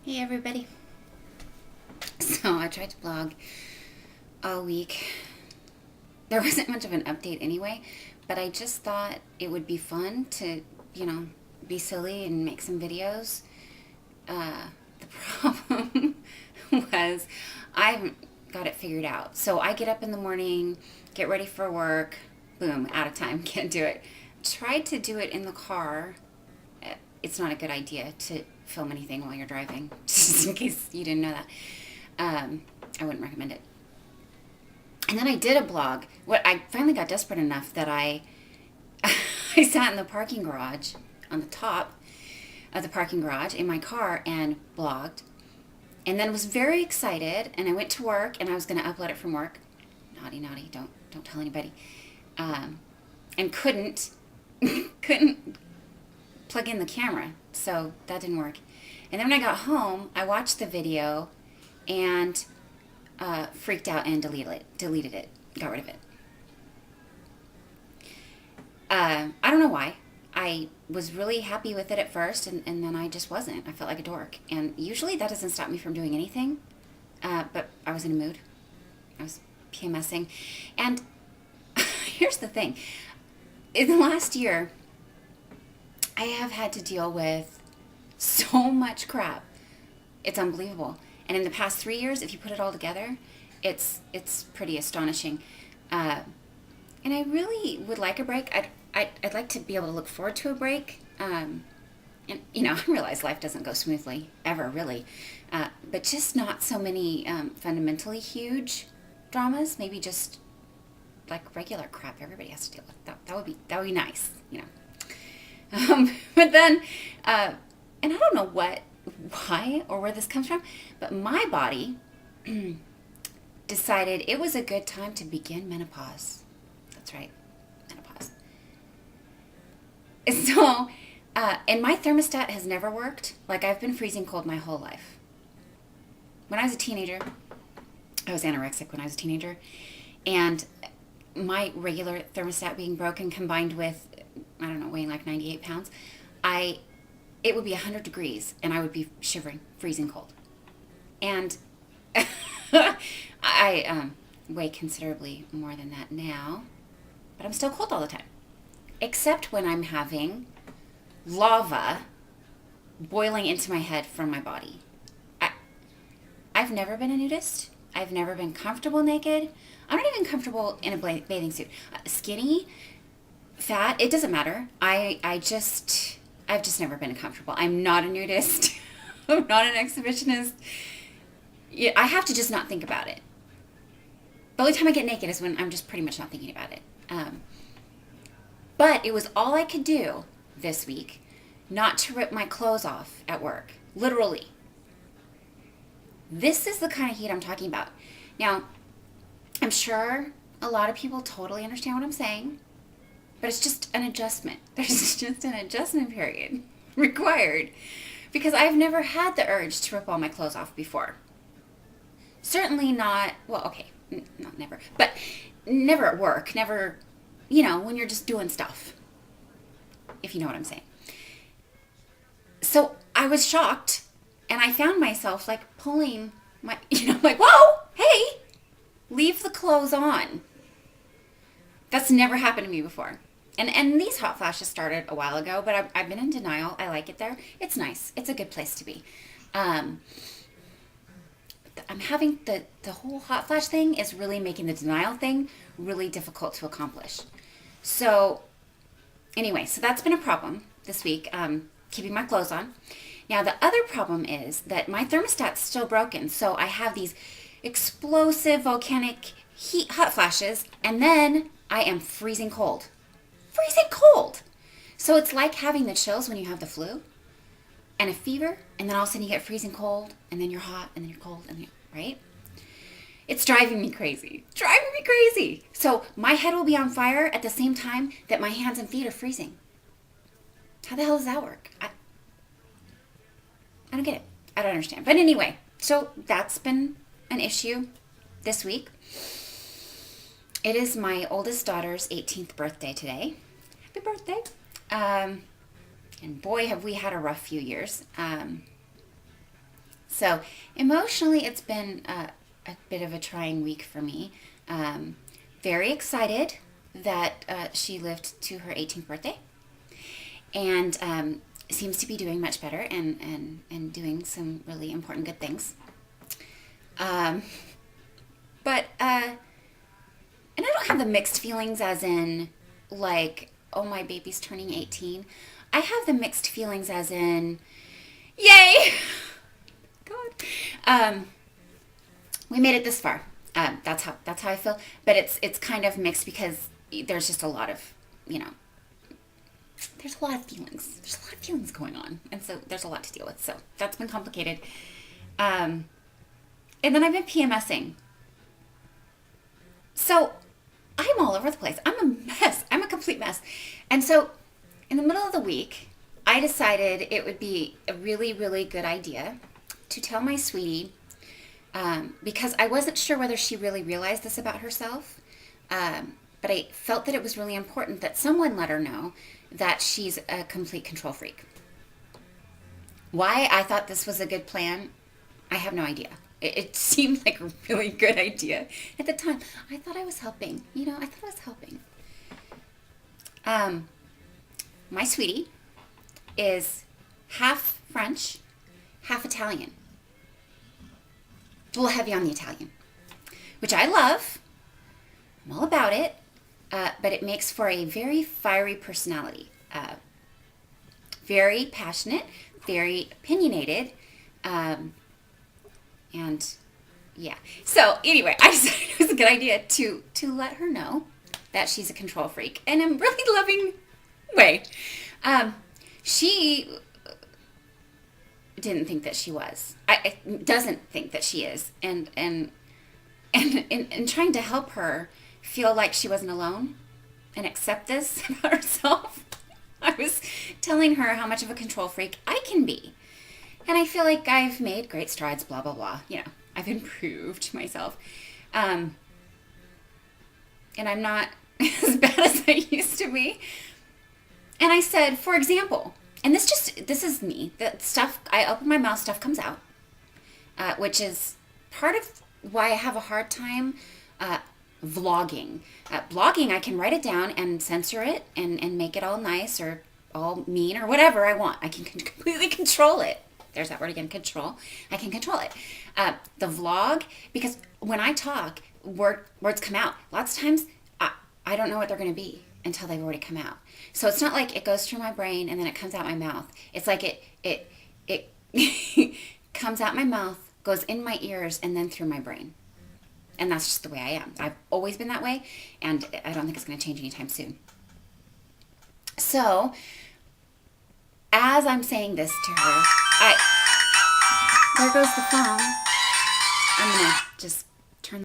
Hey everybody. So I tried to blog all week. There wasn't much of an update anyway, but I just thought it would be fun to, you know, be silly and make some videos. The problem was I haven't got it figured out. So I get up in the morning, get ready for work, boom, out of time, can't do it. Tried to do it in the car. It's not a good idea to film anything while you're driving, just in case you didn't know that. I wouldn't recommend it. And then I did a blog. What I finally got desperate enough that I I sat in the parking garage on the top of the parking garage in my car and blogged. And then was very excited and I went to work and I was going to upload it from work. Naughty, naughty, don't tell anybody. And couldn't couldn't plug in the camera, so that didn't work. And then when I got home, I watched the video and freaked out and deleted it, got rid of it. I don't know why. I was really happy with it at first, and then I just wasn't. I felt like a dork. And usually that doesn't stop me from doing anything, but I was in a mood. I was PMSing. And here's the thing. In the last year, I have had to deal with so much crap. It's unbelievable. And in the past 3 years, if you put it all together, it's pretty astonishing. And I really would like a break. I'd like to be able to look forward to a break. And, you know, I realize life doesn't go smoothly, ever, really. But just not so many fundamentally huge dramas. Maybe just like regular crap everybody has to deal with. That would be nice, you know. But then, and I don't know why or where this comes from, but my body decided it was a good time to begin menopause. That's right, menopause. So, and my thermostat has never worked. Like, I've been freezing cold my whole life. When I was a teenager, I was anorexic when I was a teenager, and my regular thermostat being broken combined with, I don't know, weighing like 98 pounds, it would be 100 degrees and I would be shivering, freezing cold. And I weigh considerably more than that now, but I'm still cold all the time. Except when I'm having lava boiling into my head from my body. I've never been a nudist. I've never been comfortable naked. I'm not even comfortable in a bathing suit. Skinny, fat, it doesn't matter. I've just never been comfortable. I'm not a nudist. I'm not an exhibitionist. Yeah, I have to just not think about it. The only time I get naked is when I'm just pretty much not thinking about it. But it was all I could do this week not to rip my clothes off at work. Literally. This is the kind of heat I'm talking about. Now, I'm sure a lot of people totally understand what I'm saying, but it's just an adjustment. There's just an adjustment period required because I've never had the urge to rip all my clothes off before. Certainly not, well, okay, not never, but never at work, never, you know, when you're just doing stuff, if you know what I'm saying. So I was shocked and I found myself like pulling my, you know, like, whoa, hey, leave the clothes on. That's never happened to me before. And these hot flashes started a while ago, but I've been in denial. I like it there. It's nice. It's a good place to be. I'm having the whole hot flash thing is really making the denial thing really difficult to accomplish. So anyway, so that's been a problem this week, keeping my clothes on. Now the other problem is that my thermostat's still broken. So I have these explosive volcanic hot flashes, and then I am freezing cold. Freezing cold! So it's like having the chills when you have the flu and a fever, and then all of a sudden you get freezing cold, and then you're hot, and then you're cold, and right? It's driving me crazy. Driving me crazy! So my head will be on fire at the same time that my hands and feet are freezing. How the hell does that work? I don't get it. I don't understand. But anyway, so that's been an issue this week. It is my oldest daughter's 18th birthday today. Happy birthday. And boy, have we had a rough few years. So emotionally, it's been a bit of a trying week for me. Very excited that she lived to her 18th birthday, and seems to be doing much better and doing some really important good things. Um, but and I don't have the mixed feelings as in like, oh, my baby's turning 18. I have the mixed feelings as in, yay! God. We made it this far. That's how I feel. But it's kind of mixed because there's just a lot of, you know, there's a lot of feelings. There's a lot of feelings going on, and so there's a lot to deal with. So that's been complicated. Um, and then I've been PMSing. So I'm all over the place. I'm a mess. I'm a complete mess. And so in the middle of the week, I decided it would be a really, really good idea to tell my sweetie, because I wasn't sure whether she really realized this about herself, but I felt that it was really important that someone let her know that she's a complete control freak. Why I thought this was a good plan, I have no idea. It seemed like a really good idea at the time. I thought I was helping. I thought I was helping. Um, my sweetie is half French, half Italian. A little heavy on the Italian, which I love. I'm all about it. But it makes for a very fiery personality. Very passionate, very opinionated. And yeah. So anyway, I decided it was a good idea to let her know that she's a control freak in a really loving way. She didn't think that she was. I doesn't think that she is. And trying to help her feel like she wasn't alone and accept this about herself, I was telling her how much of a control freak I can be. And I feel like I've made great strides, blah, blah, blah. I've improved myself. And I'm not as bad as I used to be. And I said, for example, and this is me, that stuff, I open my mouth, stuff comes out, which is part of why I have a hard time vlogging. Blogging, I can write it down and censor it and make it all nice or all mean or whatever I want. I can completely control it. There's that word again, control. I can control it. The vlog, because when I talk, words come out. Lots of times, I don't know what they're going to be until they've already come out. So it's not like it goes through my brain and then it comes out my mouth. It's like it comes out my mouth, goes in my ears, and then through my brain. And that's just the way I am. I've always been that way, and I don't think it's going to change anytime soon. So, as I'm saying this to her, there goes the phone. I'm going to just